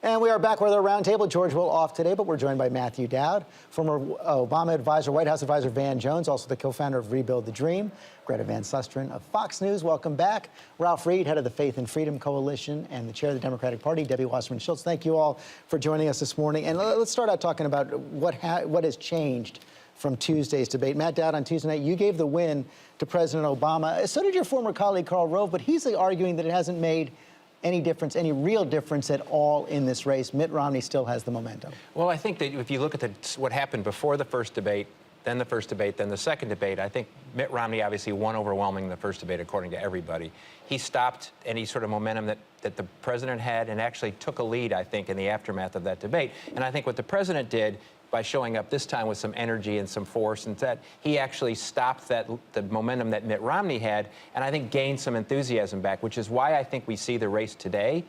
And we are back with our roundtable. George Will off today, but we're joined by Matthew Dowd, former Obama advisor, White House advisor Van Jones, also the co-founder of Rebuild the Dream, Greta Van Susteren of Fox News. Welcome back. Ralph Reed, head of the Faith and Freedom Coalition and the chair of the Democratic Party, Debbie Wasserman Schultz. Thank you all for joining us this morning. And let's start out talking about what has changed from Tuesday's debate. Matt Dowd, on Tuesday night, you gave the win to President Obama. So did your former colleague, Karl Rove, but he's arguing that it hasn't made any difference, any real difference at all in this race. Mitt Romney still has the momentum. Well, I think that if you look at what happened before the first debate, then the first debate, then the second debate, I think Mitt Romney obviously won overwhelming the first debate, according to everybody. He stopped any sort of momentum that the president had and actually took a lead, I think, in the aftermath of that debate. And I think what the president did by showing up this time with some energy and some force, and that he actually stopped the momentum that Mitt Romney had, and I think gained some enthusiasm back, which is why I think we see the race today.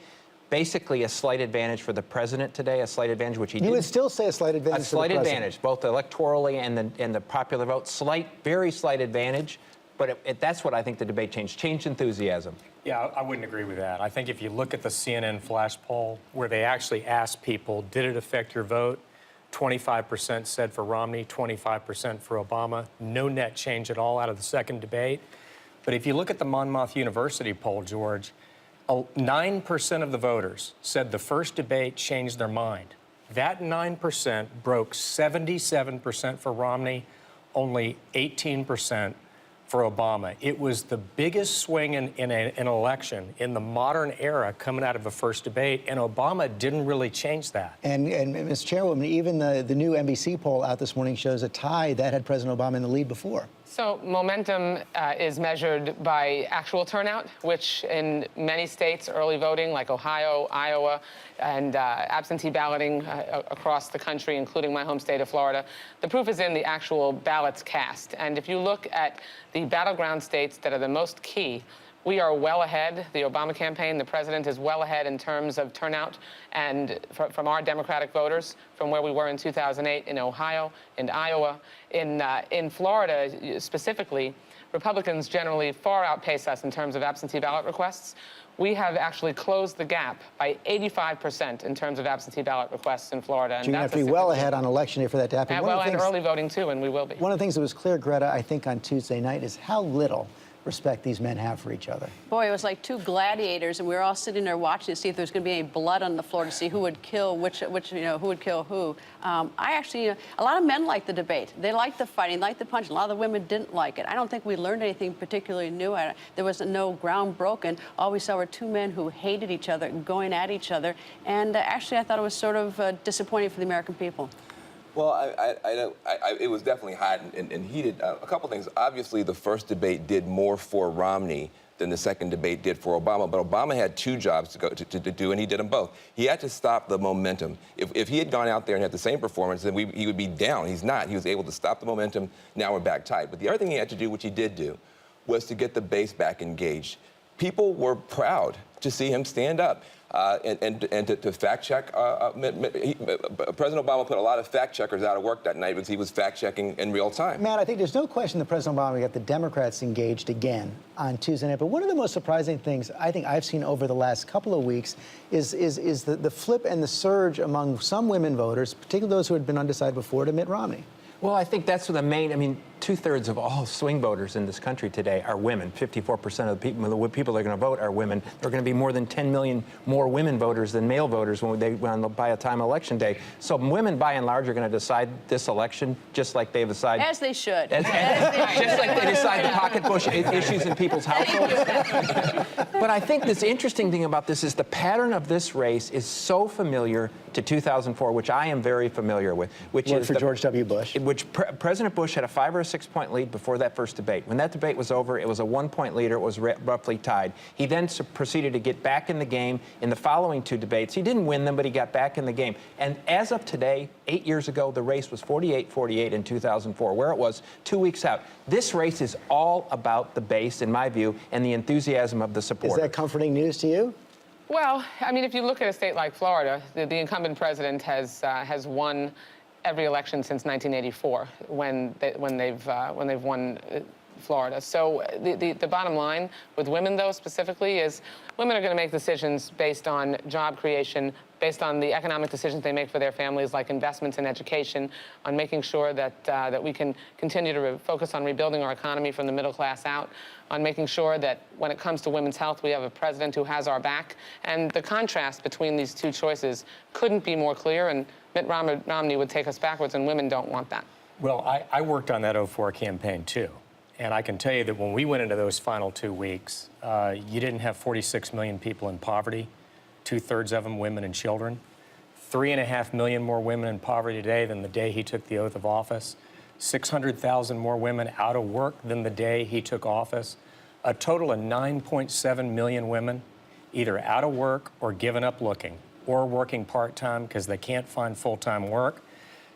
Basically, a slight advantage for the president today, a slight advantage, which he did. You would still say a slight advantage. A slight advantage, both electorally and the popular vote. Slight, very slight advantage, but that's what I think the debate changed enthusiasm. Yeah, I wouldn't agree with that. I think if you look at the CNN flash poll, where they actually asked people, did it affect your vote? 25% said for Romney, 25% for Obama. No net change at all out of the second debate. But if you look at the Monmouth University poll, George, 9% of the voters said the first debate changed their mind. That 9% broke 77% for Romney, only 18% for Obama. It was the biggest swing in an election in the modern era coming out of a first debate, and Obama didn't really change that. And Ms. Chairwoman, even the new NBC poll out this morning shows a tie that had President Obama in the lead before. So momentum is measured by actual turnout, which in many states, early voting like Ohio, Iowa, and absentee balloting across the country, including my home state of Florida, the proof is in the actual ballots cast. And if you look at the battleground states that are the most key, we are well ahead. The Obama campaign, the president is well ahead in terms of turnout and from our Democratic voters from where we were in 2008 in Ohio, in Iowa. In Florida specifically, Republicans generally far outpace us in terms of absentee ballot requests. We have actually closed the gap by 85% in terms of absentee ballot requests in Florida. And so you have to be well ahead on election day for that to happen. And early voting, too, and we will be. One of the things that was clear, Greta, I think on Tuesday night is how little respect these men have for each other. Boy, it was like two gladiators, and we were all sitting there watching to see if there's going to be any blood on the floor, to see who would kill who would kill who. I actually, a lot of men liked the debate. They liked the fighting, liked the punch. A lot of the women didn't like it. I don't think we learned anything particularly new. There was no ground broken. All we saw were two men who hated each other, going at each other. And actually, I thought it was sort of disappointing for the American people. Well, it was definitely hot and heated. A couple things. Obviously, the first debate did more for Romney than the second debate did for Obama. But Obama had two jobs to do, and he did them both. He had to stop the momentum. If he had gone out there and had the same performance, then he would be down. He's not. He was able to stop the momentum. Now we're back tight. But the other thing he had to do, which he did do, was to get the base back engaged. People were proud to see him stand up. And to fact check, President Obama put a lot of fact checkers out of work that night because he was fact checking in real time. Matt, I think there's no question that President Obama got the Democrats engaged again on Tuesday night. But one of the most surprising things I think I've seen over the last couple of weeks is the flip and the surge among some women voters, particularly those who had been undecided before, to Mitt Romney. Well, I think that's the main, I mean, 2/3 of all swing voters in this country today are women. 54% of the people that are going to vote are women. There are going to be more than 10 million more women voters than male voters by a time election day. So women, by and large, are going to decide this election just like they've decided. As they should. Just like they decide the pocketbook issues in people's households. But I think this interesting thing about this is the pattern of this race is so familiar to 2004, which I am very familiar with, which is for George W. Bush. Which President Bush had a 5 or 6 point lead before that first debate. When that debate was over, it was a 1 point leader. It was roughly tied. He then proceeded to get back in the game in the following two debates. He didn't win them, but he got back in the game. And as of today, 8 years ago, the race was 48-48 in 2004, where it was 2 weeks out. This race is all about the base, in my view, and the enthusiasm of the supporters. Is that comforting news to you? Well, I mean, if you look at a state like Florida, the incumbent president has won every election since 1984 when they've won Florida. So the bottom line with women, though, specifically, is women are going to make decisions based on job creation, based on the economic decisions they make for their families, like investments in education, on making sure that we can continue to focus on rebuilding our economy from the middle class out, on making sure that when it comes to women's health, we have a president who has our back. And the contrast between these two choices couldn't be more clear, and Mitt Romney would take us backwards, and women don't want that. Well, I worked on that 04 campaign, too. And I can tell you that when we went into those final 2 weeks, you didn't have 46 million people in poverty, 2/3 of them women and children, 3.5 million more women in poverty today than the day he took the oath of office, 600,000 more women out of work than the day he took office, a total of 9.7 million women either out of work or given up looking, or working part-time because they can't find full-time work.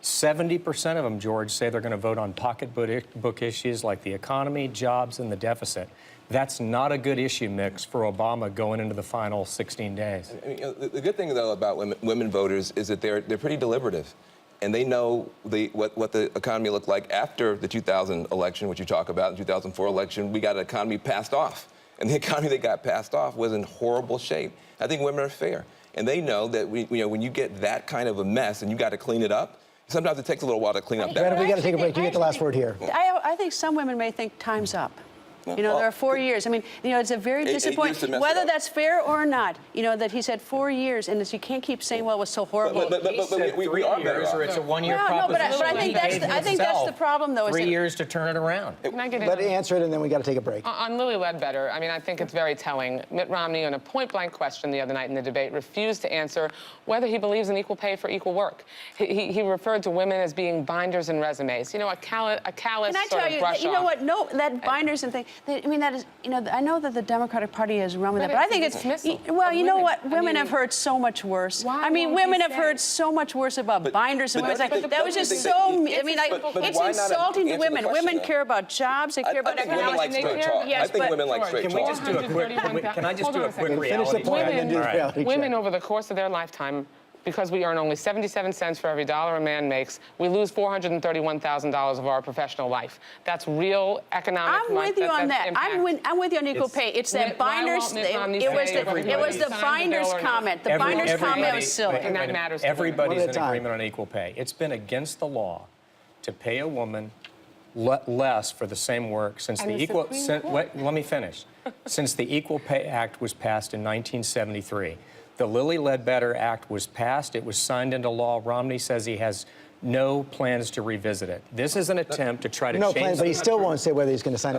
70% of them, George, say they're going to vote on pocketbook issues like the economy, jobs, and the deficit. That's not a good issue mix for Obama going into the final 16 days. I mean, the good thing, though, about women voters is that they're pretty deliberative. And they know what the economy looked like after the 2000 election, which you talk about, the 2004 election. We got an economy passed off. And the economy that got passed off was in horrible shape. I think women are fair. And they know that when you get that kind of a mess and you got to clean it up, sometimes it takes a little while to clean up that. Greta, we got to take a break. You get the last word here. I think some women may think time's up. You know, there are 4 years. I mean, you know, it's a very disappointing, whether that's fair or not, you know, that he said 4 years, and you can't keep saying, well, it was so horrible. But we are better off. Or it's a one-year No, proposition. but I think that's the problem, though. 3 years to turn it around. Can I get in Let on- answer it, and then we got to take a break. On Lilly Ledbetter, I mean, I think it's very telling. Mitt Romney, on a point-blank question the other night in the debate, refused to answer whether he believes in equal pay for equal work. He referred to women as being binders and resumes. You know, a callous Can I sort tell of you, brush you know off. what? No, that binders and thing. I mean, that is, you know, I know that the Democratic Party has run with But that, but I it's think a it's dismissal well. of You know women. what? I Women mean, have heard so much worse. why I mean, won't he women have say? heard so much worse about binders and but women. don't you That was think just that so. he- I mean, like, but it's why not insulting to answer the women. question, Women though? care about jobs. They care I about think women economics. like straight talk. Yes, I think but- women like straight Can we talk. just do a quick? Can I just do a quick Finish the reality point check? and then do the All right. reality check. Women, over the course of their lifetime, because we earn only 77 cents for every dollar a man makes, we lose $431,000 of our professional life. That's real economic. I'm with you on that. impact. I'm with you on equal pay. It's that Why binders. won't Mitt Romney It was say the everybody signed the binders bill or not? comment. The binders comment was silly. And that matters to women. Everybody's One at in a time. agreement on equal pay. It's been against the law to pay a woman less for the same work since And the the equal. Supreme Court. Let me finish. Since the Equal Pay Act was passed in 1973, the Lilly Ledbetter Act was passed. It was signed into law. Romney says he has no plans to revisit it. This is an attempt to try to No change. plan, but he still won't say whether he's going to sign it.